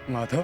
माधव,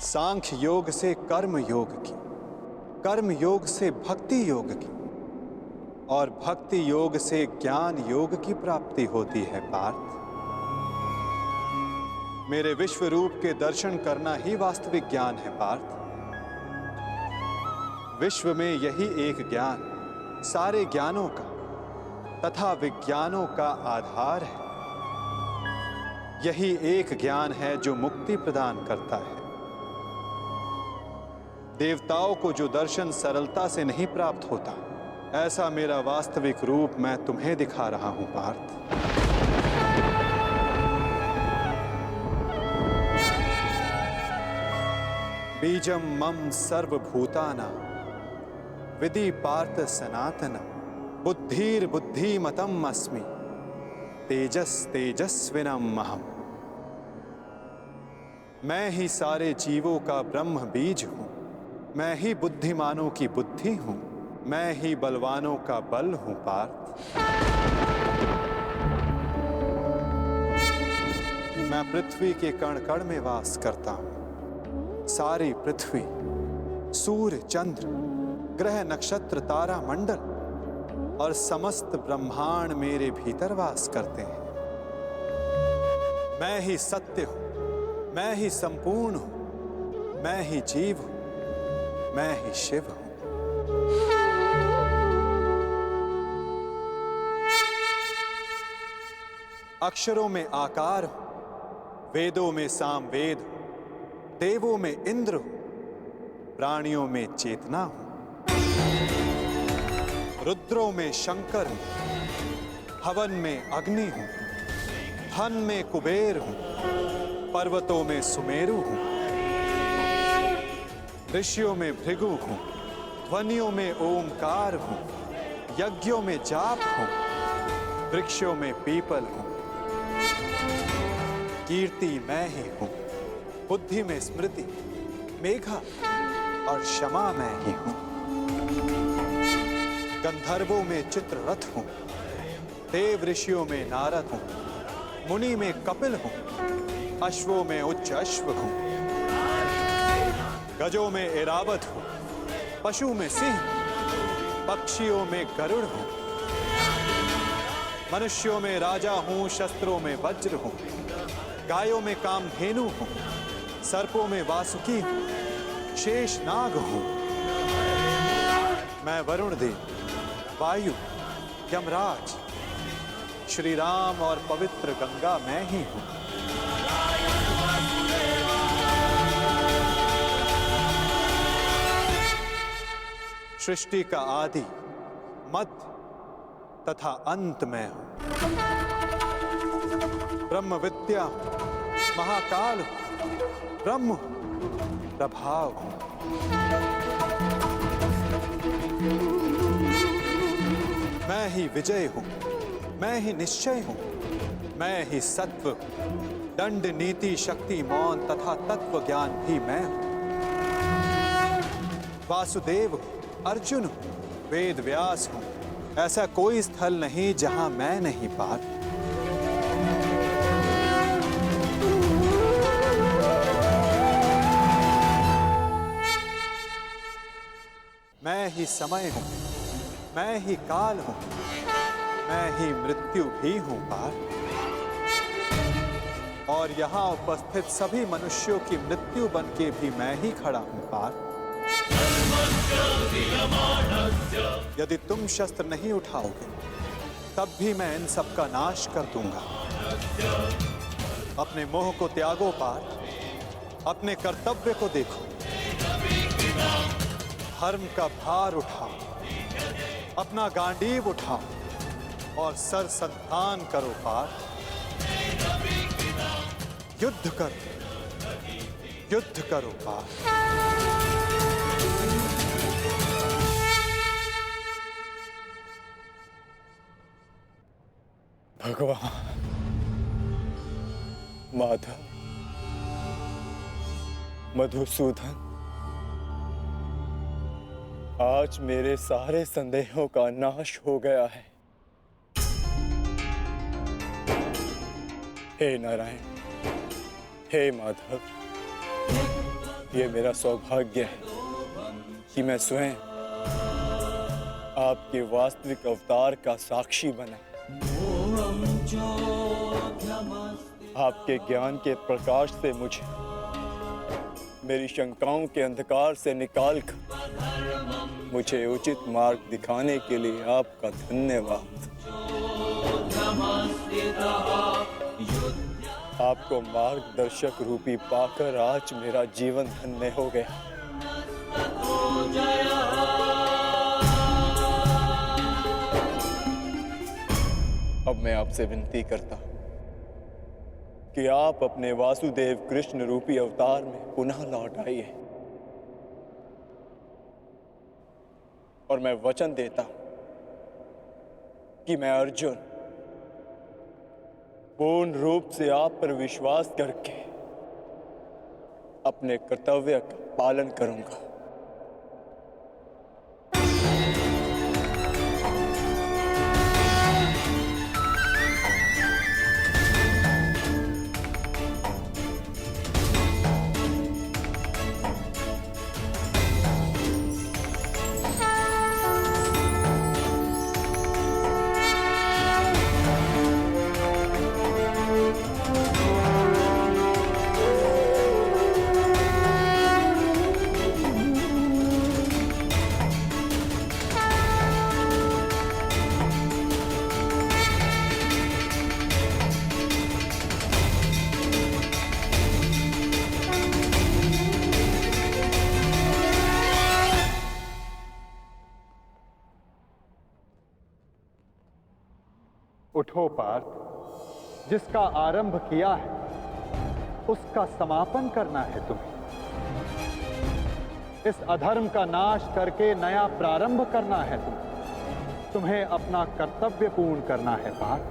सांख्य योग से कर्म योग की, कर्म योग से भक्ति योग की और भक्ति योग से ज्ञान योग की प्राप्ति होती है पार्थ। मेरे विश्व रूप के दर्शन करना ही वास्तविक ज्ञान है पार्थ। विश्व में यही एक ज्ञान सारे ज्ञानों का तथा विज्ञानों का आधार है। यही एक ज्ञान है जो मुक्ति प्रदान करता है। देवताओं को जो दर्शन सरलता से नहीं प्राप्त होता, ऐसा मेरा वास्तविक रूप मैं तुम्हें दिखा रहा हूं पार्थ। बीजम मम सर्वभूतानां विधि पार्थ सनातनम बुद्धिर बुद्धिमतम अस्मि तेजस तेजस्विनम महम। मैं ही सारे जीवों का ब्रह्म बीज हूं, मैं ही बुद्धिमानों की बुद्धि हूं, मैं ही बलवानों का बल हूं पार्थ। मैं पृथ्वी के कण कण में वास करता हूं। सारी पृथ्वी, सूर्य, चंद्र, ग्रह, नक्षत्र, तारा मंडल और समस्त ब्रह्मांड मेरे भीतर वास करते हैं। मैं ही सत्य हूं, मैं ही संपूर्ण हूं, मैं ही जीव हूं, मैं ही शिव हूं। अक्षरों में आकार हूं, वेदों में सामवेद हूं, देवों में इंद्र हूं, प्राणियों में चेतना हूं, रुद्रों में शंकर हूं, हवन में अग्नि हूं, धन में कुबेर हूं, पर्वतों में सुमेरु हूं, ऋषियों में भृगु हूं, ध्वनियों में ओमकार हूं, यज्ञों में जाप हूं, वृक्षों में पीपल हूं, कीर्ति मैं ही हूं, बुद्धि में स्मृति, मेघा और क्षमा मैं ही हूं, गंधर्वों में चित्ररथ हूं, देव ऋषियों में नारद हूं, मुनि में कपिल हूं, अश्वों में उच्च अश्व हूं, गजों में ऐरावत हूं, पशु में सिंह, पक्षियों में गरुड़ हूं, मनुष्यों में राजा हूं, शस्त्रों में वज्र हूं, गायों में कामधेनु हूं, सर्पों में वासुकी हूं, शेषनाग हूं। मैं वरुण देव, वायु, यमराज, श्री राम और पवित्र गंगा मैं ही हूं। सृष्टि का आदि, मध्य तथा अंत मैं हूं। ब्रह्म विद्या हूं, महाकाल हूं, ब्रह्म हूं, प्रभाव हूं। मैं ही विजय हूं, मैं ही निश्चय हूं, मैं ही सत्व हूं, दंड, नीति, शक्ति, मौन तथा तत्व ज्ञान भी मैं हूं। वासुदेव हूं, अर्जुन हूं, वेद व्यास हूं, ऐसा कोई स्थल नहीं जहां मैं नहीं पार। मैं ही समय हूं, मैं ही काल हूं, मैं ही मृत्यु भी हूं पार। और यहां उपस्थित सभी मनुष्यों की मृत्यु बन के भी मैं ही खड़ा हूं पार। यदि तुम शस्त्र नहीं उठाओगे तब भी मैं इन सब का नाश कर दूंगा। अपने मोह को त्यागो पार, अपने कर्तव्य को देखो, धर्म का भार उठाओ, अपना गांडीव उठाओ और सर संधान करो पार। युद्ध करो, युद्ध करो पार। भगवान, माधव, मधुसूदन, आज मेरे सारे संदेहों का नाश हो गया है। हे नारायण, हे माधव, ये मेरा सौभाग्य है कि मैं स्वयं आपके वास्तविक अवतार का साक्षी बना। आपके ज्ञान के प्रकाश से मुझे मेरी शंकाओं के अंधकार से निकालकर मुझे उचित मार्ग दिखाने के लिए आपका धन्यवाद। आपको मार्गदर्शक रूपी पाकर आज मेरा जीवन धन्य हो गया। अब मैं आपसे विनती करता हूं कि आप अपने वासुदेव कृष्ण रूपी अवतार में पुनः लौट आइए और मैं वचन देता हूं कि मैं अर्जुन पूर्ण रूप से आप पर विश्वास करके अपने कर्तव्य का पालन करूंगा। उठो पार्थ, जिसका आरंभ किया है उसका समापन करना है तुम्हें। इस अधर्म का नाश करके नया प्रारंभ करना है तुम्हें। तुम्हें अपना कर्तव्य पूर्ण करना है पार्थ।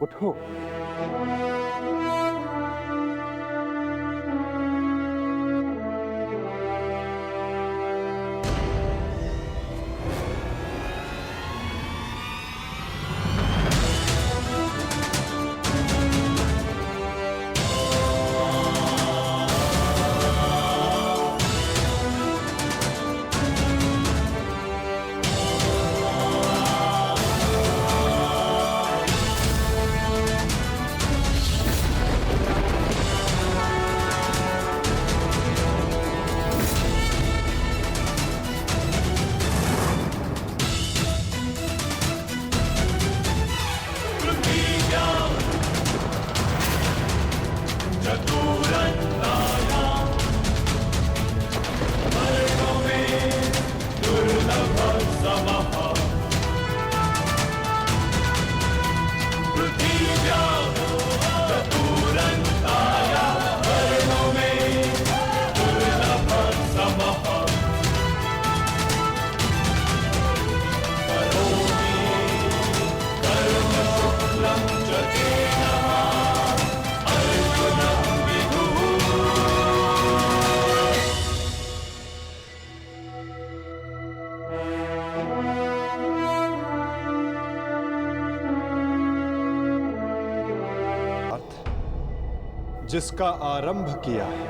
उठो। जिसका आरंभ किया है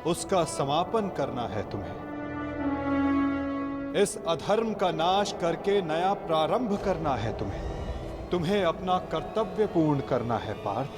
उसका समापन करना है तुम्हें। इस अधर्म का नाश करके नया प्रारंभ करना है तुम्हें। तुम्हें अपना कर्तव्य पूर्ण करना है पार्थ।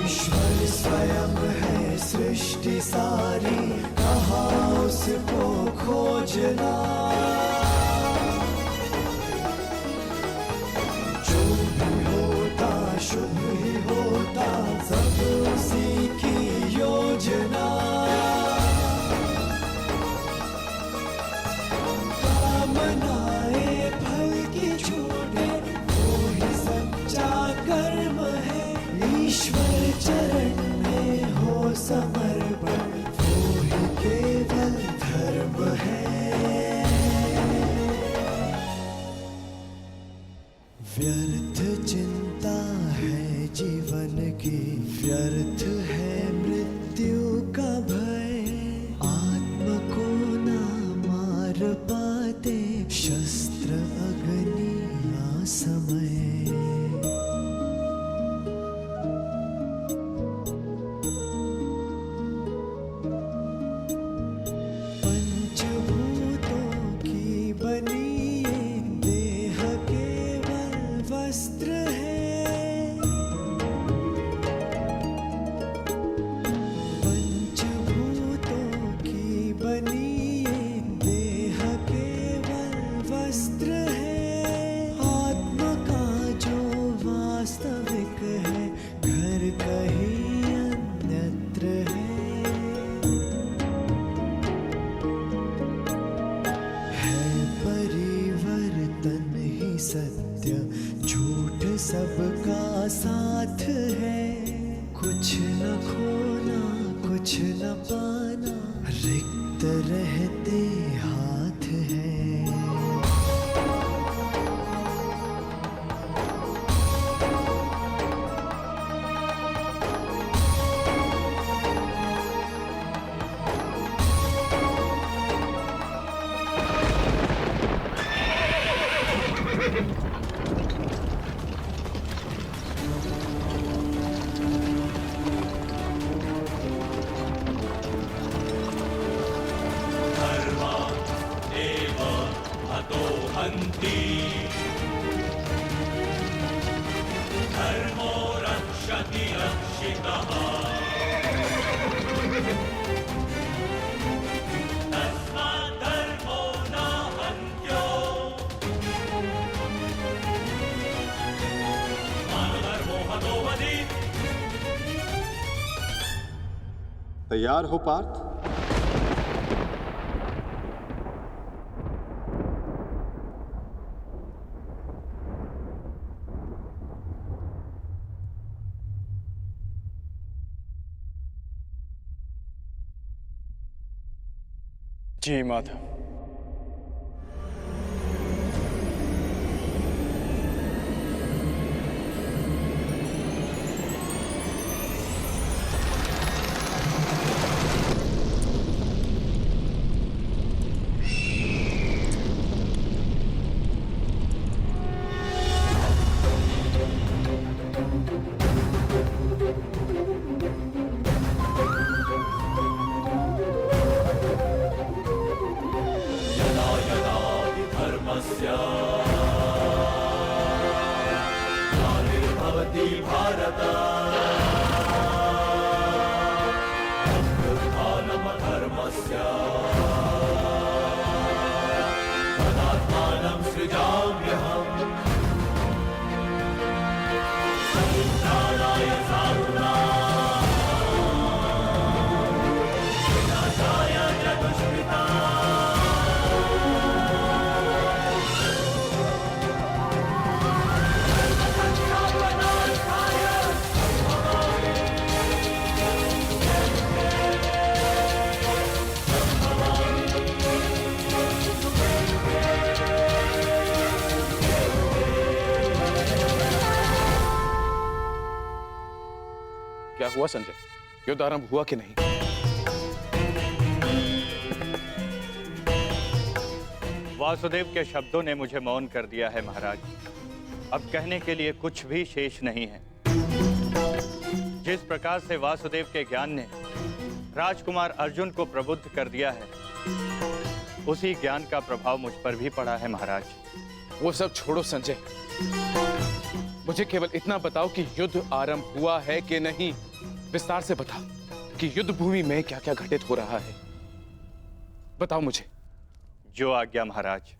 ईश्वर स्वयं है सृष्टि सारी, कहाँ उसको खोजना। जो भी होता शुभ ही होता, सब उसी की योजना। कामनाएं फल की छूटे, वो ही सच्चा कर्म है। ईश्वर चरण में हो समर्पण, वो ही केवल धर्म है। व्यर्थ चिंता है जीवन की, व्यर्थ है मृत्यु का भय। आत्म को ना मार पाते शस्त्र अग्नि असमय। सत्य झूठ सबका साथ है। कुछ न खोना कुछ न पाना, रिक्त रहते हाथ है। कुन्ती धर्मो रक्षति रक्षितः तस्मात् धर्मो न हन्त्यो मानधर्मो हतो वधि। तैयार हो पार्थ? जी माता। यदा यदा हि धर्मस्य ग्लानिर्भवति भारत अभ्युत्थानमधर्मस्य तदात्मानं सृजाम्यहम् परित्राणाय साधूनां विनाशाय च दुष्कृताम्। क्या हुआ संजय? युद्ध आरंभ हुआ कि नहीं? वासुदेव के शब्दों ने मुझे मौन कर दिया है महाराज। अब कहने के लिए कुछ भी शेष नहीं है। जिस प्रकार से वासुदेव के ज्ञान ने राजकुमार अर्जुन को प्रबुद्ध कर दिया है, उसी ज्ञान का प्रभाव मुझ पर भी पड़ा है महाराज। वो सब छोड़ो संजय, मुझे केवल इतना बताओ कि युद्ध आरंभ हुआ है कि नहीं। विस्तार से बता कि युद्ध भूमि में क्या क्या घटित हो रहा है। बताओ मुझे। जो आज्ञा महाराज।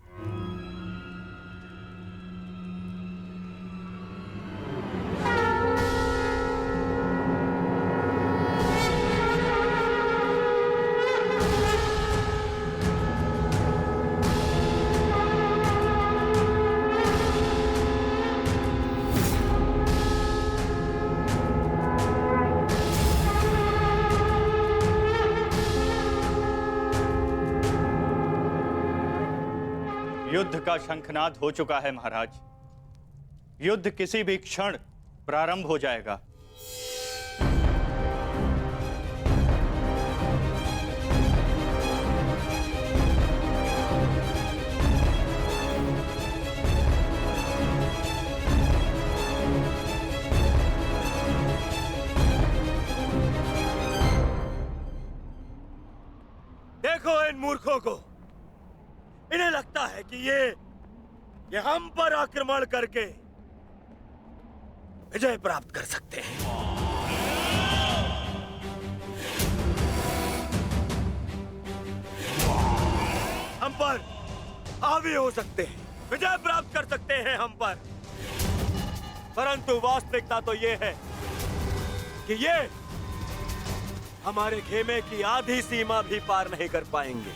युद्ध का शंखनाद हो चुका है महाराज। युद्ध किसी भी क्षण प्रारंभ हो जाएगा। देखो इन मूर्खों को, इन्हें लगता है कि ये हम पर आक्रमण करके विजय प्राप्त कर सकते हैं। हम पर हावी हो सकते हैं, विजय प्राप्त कर सकते हैं हम पर। परंतु वास्तविकता तो ये है कि ये हमारे खेमे की आधी सीमा भी पार नहीं कर पाएंगे।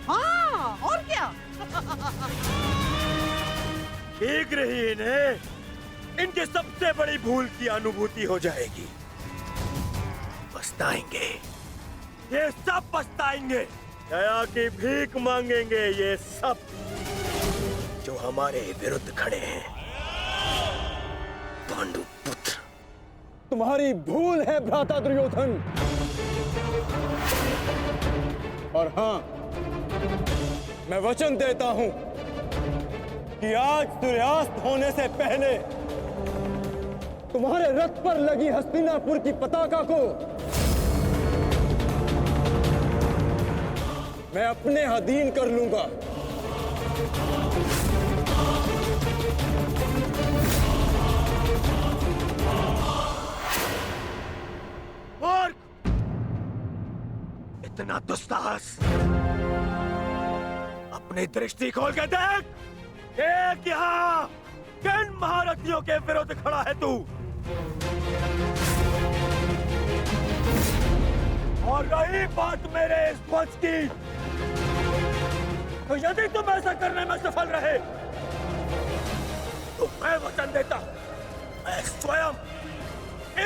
हाँ, और क्या? शीघ्र ही इन्हें इनकी सबसे बड़ी भूल की अनुभूति हो जाएगी। पछताएंगे, ये सब पछताएंगे। दया की भीख मांगेंगे ये सब जो हमारे विरुद्ध खड़े हैं। पांडु पुत्र, तुम्हारी भूल है भ्राता दुर्योधन। और हाँ, मैं वचन देता हूं कि आज सूर्यास्त होने से पहले तुम्हारे रथ पर लगी हस्तिनापुर की पताका को मैं अपने अधीन कर लूंगा। मूर्ख! इतना दुस्साहस! अपनी दृष्टि खोल के देख! देख यहाँ किन महारथियों के विरुद्ध खड़ा है तू? और रही बात मेरे इस ध्वज की, तो यदि तुम ऐसा करने में सफल रहे तो मैं वचन देता हूं, मैं स्वयं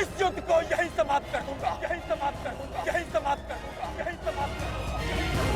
इस युद्ध को यहीं समाप्त कर दूंगा, यहीं समाप्त कर दूंगा, यहीं समाप्त कर दूंगा, यहीं समाप्त कर दूंगा।